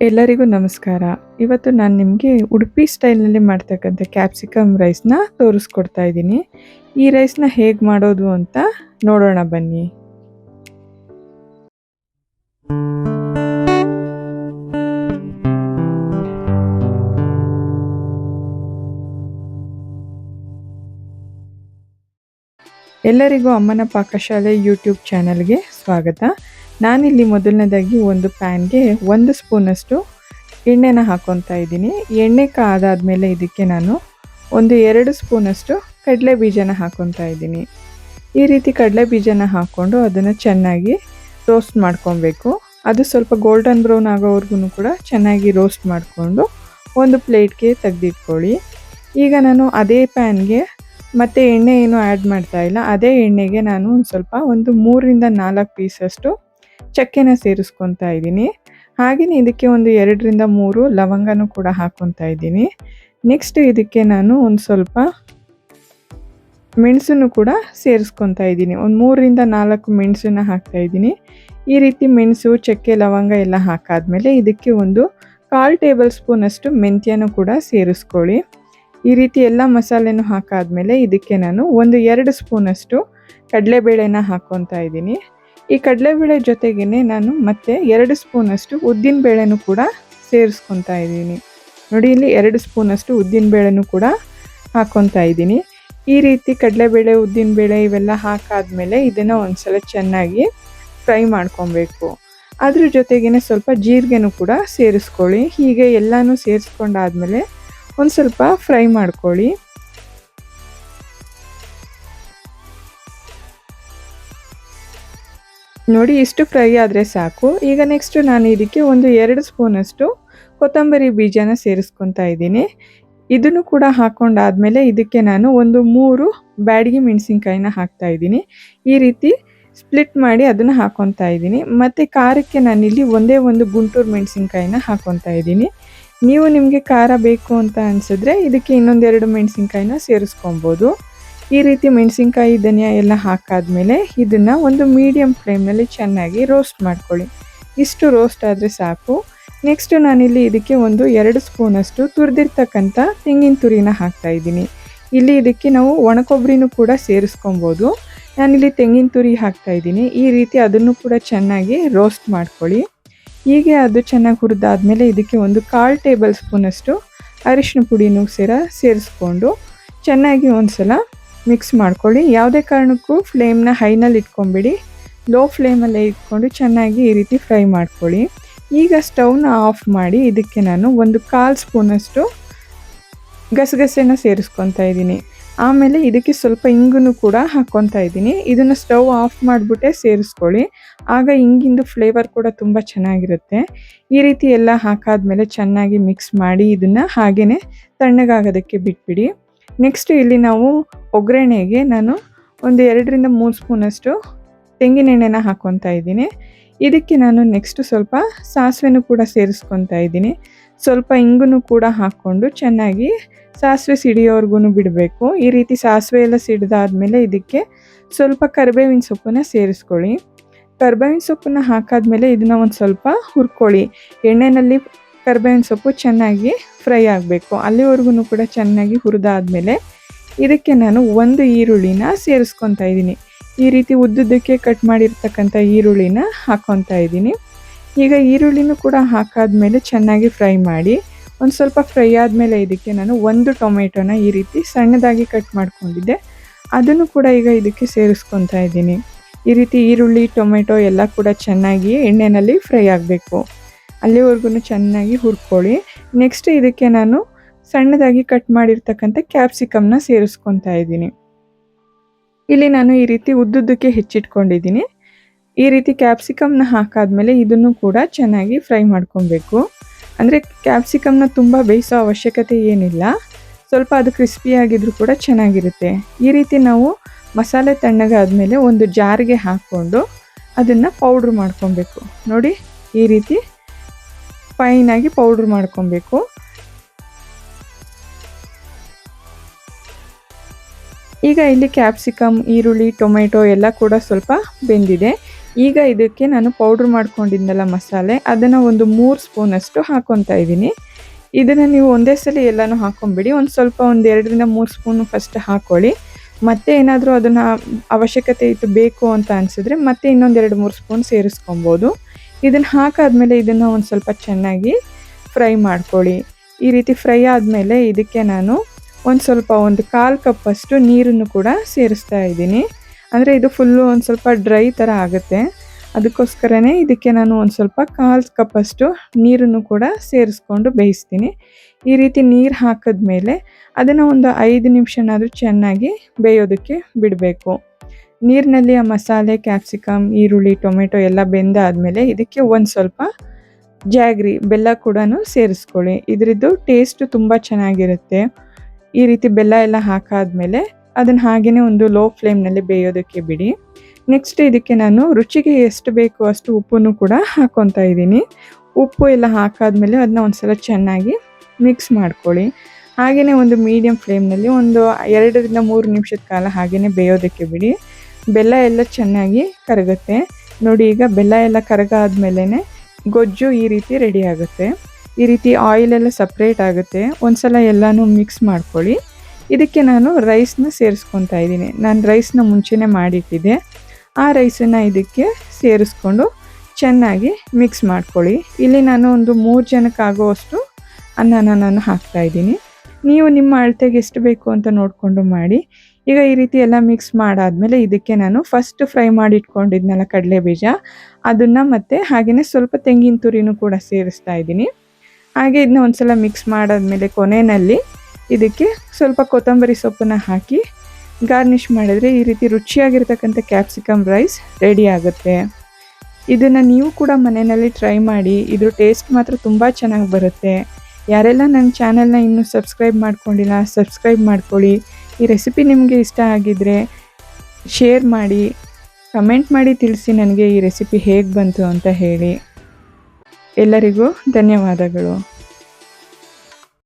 ಎಲ್ಲರಿಗೂ ನಮಸ್ಕಾರ. ಇವತ್ತು ನಾನು ನಿಮಗೆ ಉಡುಪಿ ಸ್ಟೈಲ್‌ನಲ್ಲಿ ಮಾಡ್ತಕ್ಕಂಥ ಕ್ಯಾಪ್ಸಿಕಮ್ ರೈಸ್‌ನ ತೋರಿಸ್ಕೊಡ್ತಾ ಇದ್ದೀನಿ. ಈ ರೈಸ್‌ನ ಹೇಗೆ ಮಾಡೋದು ಅಂತ ನೋಡೋಣ ಬನ್ನಿ. ಎಲ್ಲರಿಗೂ ಅಮ್ಮನ ಪಾಕಶಾಲೆ ಯೂಟ್ಯೂಬ್ ಚಾನಲ್‌ಗೆ ಸ್ವಾಗತ. ನಾನಿಲ್ಲಿ ಮೊದಲನೇದಾಗಿ ಒಂದು ಪ್ಯಾನ್‌ಗೆ 1 ಸ್ಪೂನಷ್ಟು ಎಣ್ಣೆನ ಹಾಕ್ಕೊತಾ ಇದ್ದೀನಿ. ಎಣ್ಣೆ ಕಾದಾದ್ಮೇಲೆ ಇದಕ್ಕೆ ನಾನು 2 ಸ್ಪೂನಷ್ಟು ಕಡಲೆ ಬೀಜನ ಹಾಕ್ಕೊತಾ ಇದ್ದೀನಿ. ಈ ರೀತಿ ಕಡಲೆ ಬೀಜನ ಹಾಕ್ಕೊಂಡು ಅದನ್ನು ಚೆನ್ನಾಗಿ ರೋಸ್ಟ್ ಮಾಡ್ಕೊಬೇಕು. ಅದು ಸ್ವಲ್ಪ ಗೋಲ್ಡನ್ ಬ್ರೌನ್ ಆಗೋವರೆಗೂ ಕೂಡ ಚೆನ್ನಾಗಿ ರೋಸ್ಟ್ ಮಾಡಿಕೊಂಡು ಒಂದು ಪ್ಲೇಟ್ಗೆ ತೆಗೆದಿಟ್ಕೊಳ್ಳಿ. ಈಗ ನಾನು ಅದೇ ಪ್ಯಾನ್ಗೆ ಮತ್ತು ಎಣ್ಣೆ ಏನು ಆ್ಯಡ್ ಮಾಡ್ತಾ ಇಲ್ಲ. ಅದೇ ಎಣ್ಣೆಗೆ ನಾನು ಒಂದು 3ರಿಂದ 4 ಪೀಸಷ್ಟು ಚಕ್ಕೆನ ಸೇರಿಸ್ಕೊತಾ ಇದ್ದೀನಿ. ಹಾಗೆಯೇ ಇದಕ್ಕೆ 2ರಿಂದ 3 ಲವಂಗನೂ ಕೂಡ ಹಾಕ್ಕೊತಾ ಇದ್ದೀನಿ. ನೆಕ್ಸ್ಟ್ ಇದಕ್ಕೆ ನಾನು ಸ್ವಲ್ಪ ಮೆಣಸನ್ನು ಕೂಡ ಸೇರಿಸ್ಕೊತಾ ಇದ್ದೀನಿ. 3ರಿಂದ 4 ಮೆಣಸನ್ನು ಹಾಕ್ತಾ ಇದ್ದೀನಿ. ಈ ರೀತಿ ಮೆಣಸು, ಚಕ್ಕೆ, ಲವಂಗ ಎಲ್ಲ ಹಾಕಾದ್ಮೇಲೆ ಇದಕ್ಕೆ 1/4 ಟೇಬಲ್ ಸ್ಪೂನಷ್ಟು ಮೆಂತ್ಯನೂ ಕೂಡ ಸೇರಿಸ್ಕೊಳ್ಳಿ. ಈ ರೀತಿ ಎಲ್ಲ ಮಸಾಲೆನೂ ಹಾಕಾದ್ಮೇಲೆ ಇದಕ್ಕೆ ನಾನು 2 ಸ್ಪೂನಷ್ಟು ಕಡಲೆಬೇಳೆನ ಹಾಕ್ಕೊತಾ ಇದ್ದೀನಿ. ಈ ಕಡಲೆಬೇಳೆ ಜೊತೆಗೇ ನಾನು ಮತ್ತೆ 2 ಸ್ಪೂನಷ್ಟು ಉದ್ದಿನಬೇಳೆನೂ ಕೂಡ ಸೇರಿಸ್ಕೊತಾ ಇದ್ದೀನಿ. ನೋಡಿ, ಇಲ್ಲಿ 2 ಸ್ಪೂನಷ್ಟು ಉದ್ದಿನಬೇಳೆನೂ ಕೂಡ ಹಾಕ್ಕೊತಾ ಇದ್ದೀನಿ. ಈ ರೀತಿ ಕಡಲೆಬೇಳೆ, ಉದ್ದಿನಬೇಳೆ ಇವೆಲ್ಲ ಹಾಕಾದ್ಮೇಲೆ ಇದನ್ನು ಒಂದ್ಸಲ ಚೆನ್ನಾಗಿ ಫ್ರೈ ಮಾಡ್ಕೊಬೇಕು. ಅದ್ರ ಜೊತೆಗೇ ಸ್ವಲ್ಪ ಜೀರಿಗೆನೂ ಕೂಡ ಸೇರಿಸ್ಕೊಳ್ಳಿ. ಹೀಗೆ ಎಲ್ಲನೂ ಸೇರಿಸ್ಕೊಂಡಾದ್ಮೇಲೆ ಸ್ವಲ್ಪ ಫ್ರೈ ಮಾಡ್ಕೊಳ್ಳಿ. ನೋಡಿ, ಇಷ್ಟು ಫ್ರೈ ಆದರೆ ಸಾಕು. ಈಗ ನೆಕ್ಸ್ಟ್ ನಾನು ಇದಕ್ಕೆ 2 ಸ್ಪೂನಷ್ಟು ಕೊತ್ತಂಬರಿ ಬೀಜನ ಸೇರಿಸ್ಕೊತಾ ಇದ್ದೀನಿ. ಇದನ್ನು ಕೂಡ ಹಾಕ್ಕೊಂಡಾದ್ಮೇಲೆ ಇದಕ್ಕೆ ನಾನು 3 ಬ್ಯಾಡಗಿ ಮೆಣಸಿನ್ಕಾಯಿನ ಹಾಕ್ತಾ ಇದ್ದೀನಿ. ಈ ರೀತಿ ಸ್ಪ್ಲಿಟ್ ಮಾಡಿ ಅದನ್ನು ಹಾಕ್ಕೊತಾ ಇದ್ದೀನಿ. ಮತ್ತು ಖಾರಕ್ಕೆ ನಾನಿಲ್ಲಿ ಒಂದು ಗುಂಟೂರು ಮೆಣಸಿನ್ಕಾಯಿನ ಹಾಕ್ಕೊತಾ ಇದ್ದೀನಿ. ನೀವು ನಿಮಗೆ ಖಾರ ಬೇಕು ಅಂತ ಅನಿಸಿದ್ರೆ ಇದಕ್ಕೆ 2 ಮೆಣಸಿನ್ಕಾಯಿನ ಸೇರಿಸ್ಕೊಬೋದು. ಈ ರೀತಿ ಮೆಣಸಿನ್ಕಾಯಿ, ಧನಿಯಾ ಎಲ್ಲ ಹಾಕಾದ್ಮೇಲೆ ಇದನ್ನು ಒಂದು ಮೀಡಿಯಮ್ ಫ್ಲೇಮ್ನಲ್ಲಿ ಚೆನ್ನಾಗಿ ರೋಸ್ಟ್ ಮಾಡ್ಕೊಳ್ಳಿ. ಇಷ್ಟು ರೋಸ್ಟ್ ಆದರೆ ಸಾಕು. ನೆಕ್ಸ್ಟ್ ನಾನಿಲ್ಲಿ ಇದಕ್ಕೆ 2 ಸ್ಪೂನಷ್ಟು ತುರಿದಿರ್ತಕ್ಕಂಥ ತೆಂಗಿನ ತುರಿನ ಹಾಕ್ತಾ ಇದ್ದೀನಿ. ಇಲ್ಲಿ ಇದಕ್ಕೆ ನಾವು ಒಣಕೊಬ್ಬರಿನೂ ಕೂಡ ಸೇರಿಸ್ಕೊಬೋದು. ನಾನಿಲ್ಲಿ ತೆಂಗಿನ ತುರಿ ಹಾಕ್ತಾ ಇದ್ದೀನಿ. ಈ ರೀತಿ ಅದನ್ನು ಕೂಡ ಚೆನ್ನಾಗಿ ರೋಸ್ಟ್ ಮಾಡ್ಕೊಳ್ಳಿ. ಹೀಗೆ ಅದು ಚೆನ್ನಾಗಿ ಹುರಿದಾದ್ಮೇಲೆ ಇದಕ್ಕೆ 1/4 ಟೇಬಲ್ ಸ್ಪೂನಷ್ಟು ಅರಿಶಿನ ಪುಡಿನೂ ಸೇರಿಸ್ಕೊಂಡು ಚೆನ್ನಾಗಿ ಒಂದ್ಸಲ ಮಿಕ್ಸ್ ಮಾಡ್ಕೊಳ್ಳಿ. ಯಾವುದೇ ಕಾರಣಕ್ಕೂ ಫ್ಲೇಮ್ನ ಹೈನಲ್ಲಿ ಇಟ್ಕೊಂಬಿಡಿ, ಲೋ ಫ್ಲೇಮಲ್ಲೇ ಇಟ್ಕೊಂಡು ಚೆನ್ನಾಗಿ ಈ ರೀತಿ ಫ್ರೈ ಮಾಡ್ಕೊಳ್ಳಿ. ಈಗ ಸ್ಟವ್ನ ಆಫ್ ಮಾಡಿ ಇದಕ್ಕೆ ನಾನು 1/4 ಸ್ಪೂನಷ್ಟು ಗಸಗಸೆನ ಸೇರಿಸ್ಕೊತಾ ಇದ್ದೀನಿ. ಆಮೇಲೆ ಇದಕ್ಕೆ ಸ್ವಲ್ಪ ಇಂಗನ್ನು ಕೂಡ ಹಾಕ್ಕೊತಾ ಇದ್ದೀನಿ. ಇದನ್ನು ಸ್ಟವ್ ಆಫ್ ಮಾಡಿಬಿಟ್ಟೆ ಸೇರಿಸ್ಕೊಳ್ಳಿ. ಆಗ ಇಂಗಿಂದು ಫ್ಲೇವರ್ ಕೂಡ ತುಂಬ ಚೆನ್ನಾಗಿರುತ್ತೆ. ಈ ರೀತಿ ಎಲ್ಲ ಹಾಕಾದ್ಮೇಲೆ ಚೆನ್ನಾಗಿ ಮಿಕ್ಸ್ ಮಾಡಿ ಇದನ್ನು ಹಾಗೆಯೇ ತಣ್ಣಗಾಗೋದಕ್ಕೆ ಬಿಟ್ಬಿಡಿ. ನೆಕ್ಸ್ಟ್ ಇಲ್ಲಿ ನಾವು ಒಗ್ಗರಣೆಗೆ ನಾನು 2ರಿಂದ 3 ಸ್ಪೂನಷ್ಟು ತೆಂಗಿನ ಎಣ್ಣೆನ ಹಾಕ್ಕೊತಾ ಇದ್ದೀನಿ. ಇದಕ್ಕೆ ನಾನು ನೆಕ್ಸ್ಟ್ ಸ್ವಲ್ಪ ಸಾಸಿವೆನೂ ಕೂಡ ಸೇರಿಸ್ಕೊತಾ ಇದ್ದೀನಿ. ಸ್ವಲ್ಪ ಇಂಗನ್ನು ಕೂಡ ಹಾಕ್ಕೊಂಡು ಚೆನ್ನಾಗಿ ಸಾಸಿವೆ ಸಿಡಿಯೋವರೆಗೂ ಬಿಡಬೇಕು. ಈ ರೀತಿ ಸಾಸಿವೆ ಎಲ್ಲ ಸಿಡಿದಾದ್ಮೇಲೆ ಇದಕ್ಕೆ ಸ್ವಲ್ಪ ಕರಿಬೇವಿನ ಸೊಪ್ಪನ್ನು ಸೇರಿಸ್ಕೊಳ್ಳಿ. ಕರಿಬೇವಿನ ಸೊಪ್ಪನ್ನು ಹಾಕಾದ್ಮೇಲೆ ಇದನ್ನು ಸ್ವಲ್ಪ ಹುರ್ಕೊಳ್ಳಿ. ಎಣ್ಣೆಯಲ್ಲಿ ಕರಿಬೇವಿನ ಸೊಪ್ಪು ಚೆನ್ನಾಗಿ ಫ್ರೈ ಆಗಬೇಕು. ಅಲ್ಲಿವರೆಗೂ ಕೂಡ ಚೆನ್ನಾಗಿ ಹುರಿದಾದ್ಮೇಲೆ ಇದಕ್ಕೆ ನಾನು 1 ಈರುಳ್ಳಿನ ಸೇರಿಸ್ಕೊತಾ ಇದ್ದೀನಿ. ಈ ರೀತಿ ಉದ್ದುದ್ದಕ್ಕೆ ಕಟ್ ಮಾಡಿರ್ತಕ್ಕಂಥ ಈರುಳ್ಳಿನ ಹಾಕ್ಕೊತಾ ಇದ್ದೀನಿ. ಈಗ ಈರುಳ್ಳಿನೂ ಕೂಡ ಹಾಕಾದ್ಮೇಲೆ ಚೆನ್ನಾಗಿ ಫ್ರೈ ಮಾಡಿ ಸ್ವಲ್ಪ ಫ್ರೈ ಆದಮೇಲೆ ಇದಕ್ಕೆ ನಾನು 1 ಟೊಮೆಟೊನ ಈ ರೀತಿ ಸಣ್ಣದಾಗಿ ಕಟ್ ಮಾಡ್ಕೊಂಡಿದ್ದೆ, ಅದನ್ನು ಕೂಡ ಈಗ ಇದಕ್ಕೆ ಸೇರಿಸ್ಕೊತಾ ಇದ್ದೀನಿ. ಈ ರೀತಿ ಈರುಳ್ಳಿ, ಟೊಮೆಟೊ ಎಲ್ಲ ಕೂಡ ಚೆನ್ನಾಗಿ ಎಣ್ಣೆಯಲ್ಲಿ ಫ್ರೈ ಆಗಬೇಕು. ಅಲ್ಲಿವರೆಗೂ ಚೆನ್ನಾಗಿ ಹುರ್ಕೊಳ್ಳಿ. ನೆಕ್ಸ್ಟ್ ಇದಕ್ಕೆ ನಾನು ಸಣ್ಣದಾಗಿ ಕಟ್ ಮಾಡಿರ್ತಕ್ಕಂಥ ಕ್ಯಾಪ್ಸಿಕಮ್ನ ಸೇರಿಸ್ಕೊತಾ ಇದ್ದೀನಿ. ಇಲ್ಲಿ ನಾನು ಈ ರೀತಿ ಉದ್ದುದ್ದಕ್ಕೆ ಹೆಚ್ಚಿಟ್ಕೊಂಡಿದ್ದೀನಿ. ಈ ರೀತಿ ಕ್ಯಾಪ್ಸಿಕಮ್ನ ಹಾಕಾದ್ಮೇಲೆ ಇದನ್ನು ಕೂಡ ಚೆನ್ನಾಗಿ ಫ್ರೈ ಮಾಡ್ಕೊಬೇಕು. ಅಂದರೆ ಕ್ಯಾಪ್ಸಿಕಮ್ನ ತುಂಬ ಬೇಯಿಸೋ ಅವಶ್ಯಕತೆ ಏನಿಲ್ಲ, ಸ್ವಲ್ಪ ಅದು ಕ್ರಿಸ್ಪಿಯಾಗಿದ್ರೂ ಕೂಡ ಚೆನ್ನಾಗಿರುತ್ತೆ. ಈ ರೀತಿ ನಾವು ಮಸಾಲೆ ತಣ್ಣಗಾದ್ಮೇಲೆ ಒಂದು ಜಾರ್ಗೆ ಹಾಕ್ಕೊಂಡು ಅದನ್ನು ಪೌಡ್ರ್ ಮಾಡ್ಕೊಬೇಕು. ನೋಡಿ, ಈ ರೀತಿ ಫೈನಾಗಿ ಪೌಡ್ರ್ ಮಾಡ್ಕೊಬೇಕು. ಈಗ ಇಲ್ಲಿ ಕ್ಯಾಪ್ಸಿಕಮ್, ಈರುಳ್ಳಿ, ಟೊಮೆಟೊ ಎಲ್ಲ ಕೂಡ ಸ್ವಲ್ಪ ಬೆಂದಿದೆ. ಈಗ ಇದಕ್ಕೆ ನಾನು ಪೌಡ್ರ್ ಮಾಡ್ಕೊಂಡಿದ್ನಲ್ಲ ಮಸಾಲೆ, ಅದನ್ನು ಒಂದು 3 ಸ್ಪೂನಷ್ಟು ಹಾಕ್ಕೊತಾ ಇದ್ದೀನಿ. ಇದನ್ನು ನೀವು ಒಂದೇ ಸಲ ಎಲ್ಲನೂ ಹಾಕ್ಕೊಂಬಿಡಿ. ಒಂದು ಸ್ವಲ್ಪ ಒಂದು 2ರಿಂದ 3 ಸ್ಪೂನು ಫಸ್ಟ್ ಹಾಕ್ಕೊಳ್ಳಿ. ಮತ್ತೆ ಏನಾದರೂ ಅದನ್ನು ಅವಶ್ಯಕತೆ ಇತ್ತು ಬೇಕು ಅಂತ ಅನಿಸಿದ್ರೆ ಮತ್ತೆ ಇನ್ನೊಂದು 2-3 ಸ್ಪೂನ್ ಸೇರಿಸ್ಕೊಬೋದು. ಇದನ್ನು ಹಾಕಾದ್ಮೇಲೆ ಇದನ್ನು ಒಂದು ಸ್ವಲ್ಪ ಚೆನ್ನಾಗಿ ಫ್ರೈ ಮಾಡ್ಕೊಳ್ಳಿ. ಈ ರೀತಿ ಫ್ರೈ ಆದಮೇಲೆ ಇದಕ್ಕೆ ನಾನು ಒಂದು ಸ್ವಲ್ಪ 1/4 ಕಪ್ಪಷ್ಟು ನೀರನ್ನು ಕೂಡ ಸೇರಿಸ್ತಾ ಇದ್ದೀನಿ. ಅಂದರೆ ಇದು ಫುಲ್ಲು ಒಂದು ಸ್ವಲ್ಪ ಡ್ರೈ ಥರ ಆಗುತ್ತೆ. ಅದಕ್ಕೋಸ್ಕರನೇ ಇದಕ್ಕೆ ನಾನು ಒಂದು ಸ್ವಲ್ಪ 1/4 ಕಪ್ಪಷ್ಟು ನೀರನ್ನು ಕೂಡ ಸೇರಿಸ್ಕೊಂಡು ಬೇಯಿಸ್ತೀನಿ. ಈ ರೀತಿ ನೀರು ಹಾಕಿದ್ಮೇಲೆ ಅದನ್ನು ಒಂದು 5 ನಿಮಿಷನಾದರೂ ಚೆನ್ನಾಗಿ ಬೇಯೋದಕ್ಕೆ ಬಿಡಬೇಕು. ನೀರಿನಲ್ಲಿ ಆ ಮಸಾಲೆ, ಕ್ಯಾಪ್ಸಿಕಮ್, ಈರುಳ್ಳಿ, ಟೊಮೆಟೊ ಎಲ್ಲ ಬೆಂದಾದಮೇಲೆ ಇದಕ್ಕೆ ಒಂದು ಸ್ವಲ್ಪ ಜಾಗ್ರಿ ಬೆಲ್ಲ ಕೂಡ ಸೇರಿಸ್ಕೊಳ್ಳಿ. ಇದರದ್ದು ಟೇಸ್ಟು ತುಂಬ ಚೆನ್ನಾಗಿರುತ್ತೆ. ಈ ರೀತಿ ಬೆಲ್ಲ ಎಲ್ಲ ಹಾಕಾದ್ಮೇಲೆ ಅದನ್ನು ಹಾಗೆಯೇ ಒಂದು ಲೋ ಫ್ಲೇಮ್ನಲ್ಲಿ ಬೇಯೋದಕ್ಕೆ ಬಿಡಿ. ನೆಕ್ಸ್ಟ್ ಇದಕ್ಕೆ ನಾನು ರುಚಿಗೆ ಎಷ್ಟು ಬೇಕೋ ಅಷ್ಟು ಉಪ್ಪನ್ನು ಕೂಡ ಹಾಕ್ಕೊತಾ ಇದ್ದೀನಿ. ಉಪ್ಪು ಎಲ್ಲ ಹಾಕಾದ್ಮೇಲೆ ಅದನ್ನ ಒಂದು ಸಲ ಚೆನ್ನಾಗಿ ಮಿಕ್ಸ್ ಮಾಡ್ಕೊಳ್ಳಿ. ಹಾಗೆಯೇ ಒಂದು ಮೀಡಿಯಮ್ ಫ್ಲೇಮ್ನಲ್ಲಿ ಒಂದು 2ರಿಂದ 3 ನಿಮಿಷದ ಕಾಲ ಹಾಗೆಯೇ ಬೇಯೋದಕ್ಕೆ ಬಿಡಿ. ಬೆಲ್ಲ ಎಲ್ಲ ಚೆನ್ನಾಗಿ ಕರಗುತ್ತೆ. ನೋಡಿ, ಈಗ ಬೆಲ್ಲ ಎಲ್ಲ ಕರಗಾದ್ಮೇಲೆ ಗೊಜ್ಜು ಈ ರೀತಿ ರೆಡಿ ಆಗುತ್ತೆ. ಈ ರೀತಿ ಆಯಿಲೆಲ್ಲ ಸಪ್ರೇಟ್ ಆಗುತ್ತೆ. ಒಂದು ಸಲ ಎಲ್ಲನೂ ಮಿಕ್ಸ್ ಮಾಡ್ಕೊಳ್ಳಿ. ಇದಕ್ಕೆ ನಾನು ರೈಸ್ನ ಸೇರಿಸ್ಕೊತಾ ಇದ್ದೀನಿ. ನಾನು ರೈಸ್ನ ಮುಂಚೆನೇ ಮಾಡಿಟ್ಟಿದ್ದೆ. ಆ ರೈಸನ್ನು ಇದಕ್ಕೆ ಸೇರಿಸ್ಕೊಂಡು ಚೆನ್ನಾಗಿ ಮಿಕ್ಸ್ ಮಾಡ್ಕೊಳ್ಳಿ. ಇಲ್ಲಿ ನಾನು ಒಂದು 3 ಜನಕ್ಕಾಗುವಷ್ಟು ಅನ್ನನ ನಾನು ಹಾಕ್ತಾಯಿದ್ದೀನಿ. ನೀವು ನಿಮ್ಮ ಅಳತೆಗೆ ಎಷ್ಟು ಬೇಕು ಅಂತ ನೋಡಿಕೊಂಡು ಮಾಡಿ. ಈಗ ಈ ರೀತಿ ಎಲ್ಲ ಮಿಕ್ಸ್ ಮಾಡಾದಮೇಲೆ ಇದಕ್ಕೆ ನಾನು ಫಸ್ಟ್ ಫ್ರೈ ಮಾಡಿ ಇಟ್ಕೊಂಡಿದ್ನಲ್ಲ ಕಡಲೆಬೀಜ, ಅದನ್ನು ಮತ್ತು ಹಾಗೆಯೇ ಸ್ವಲ್ಪ ತೆಂಗಿನ ತುರಿನೂ ಕೂಡ ಸೇರಿಸ್ತಾ ಇದ್ದೀನಿ. ಹಾಗೆ ಇದನ್ನ ಒಂದು ಸಲ ಮಿಕ್ಸ್ ಮಾಡಾದಮೇಲೆ ಕೊನೆಯಲ್ಲಿ ಇದಕ್ಕೆ ಸ್ವಲ್ಪ ಕೊತ್ತಂಬರಿ ಸೊಪ್ಪನ್ನು ಹಾಕಿ ಗಾರ್ನಿಷ್ ಮಾಡಿದ್ರೆ ಈ ರೀತಿ ರುಚಿಯಾಗಿರ್ತಕ್ಕಂಥ ಕ್ಯಾಪ್ಸಿಕಮ್ ರೈಸ್ ರೆಡಿ ಆಗುತ್ತೆ. ಇದನ್ನು ನೀವು ಕೂಡ ಮನೆಯಲ್ಲಿ ಟ್ರೈ ಮಾಡಿ. ಇದ್ರ ಟೇಸ್ಟ್ ಮಾತ್ರ ತುಂಬ ಚೆನ್ನಾಗಿ ಬರುತ್ತೆ. ಯಾರೆಲ್ಲ ನನ್ನ ಚಾನಲ್ನ ಇನ್ನೂ ಸಬ್ಸ್ಕ್ರೈಬ್ ಮಾಡ್ಕೊಂಡಿಲ್ಲ, ಸಬ್ಸ್ಕ್ರೈಬ್ ಮಾಡ್ಕೊಳ್ಳಿ. ಈ ರೆಸಿಪಿ ನಿಮಗೆ ಇಷ್ಟ ಆಗಿದ್ದರೆ ಶೇರ್ ಮಾಡಿ, ಕಮೆಂಟ್ ಮಾಡಿ ತಿಳಿಸಿ ನನಗೆ ಈ ರೆಸಿಪಿ ಹೇಗೆ ಬಂತು ಅಂತ ಹೇಳಿ. ಎಲ್ಲರಿಗೂ ಧನ್ಯವಾದಗಳು.